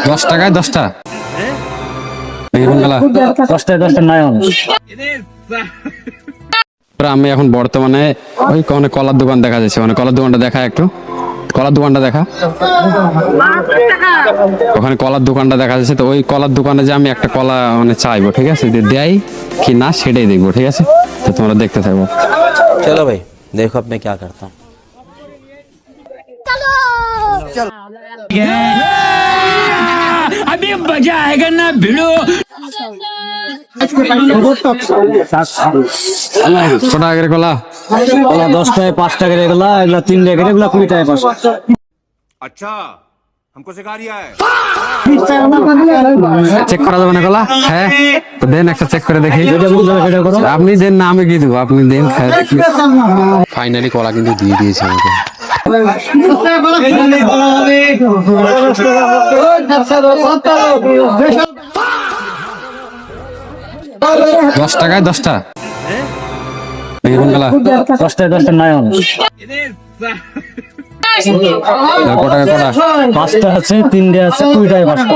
10 টাকায় 10টা কোনগুলা 10টায় 10টা নয়ন। আমি এখন বর্তমানে ওই কোন কলার দোকান দেখা যাচ্ছে, মানে কলার দোকানটা দেখা, একটু কলার দোকানটা দেখা, ওখানে কলার দোকানটা দেখা যাচ্ছে। তো ওই কলার দোকানে যে আমি একটা কলা মানে চাইবো, ঠিক আছে, যে দেয় কি না সেটাই দেখবো, ঠিক আছে। তো তোমরা দেখতে থাকবো। चलो भाई देखो अब मैं क्या करता हूँ। अभी मजा आएगा ना भिड़ो। কত টাকা করে কলা? কলা 10টায় 5 টাকা করে, এগুলা 3 টাকা করে, এগুলা 20 টাকা 5। अच्छा हमको सिखा रिया है। চেক করা যাবে না কলা? হ্যাঁ, তো দেন একটা চেক করে দেখি। আপনি দেন না, আমি কি দেবো, আপনি দেন। ফাইনালি কলা কিন্তু দিয়ে দিয়েছে আমাকে। 10 টাকায় 10টা কোনগুলা? 10টায় 10টা নয়ন। কটা কটা? 5টা আছে, 3টে আছে, 20 টাকা 5টা।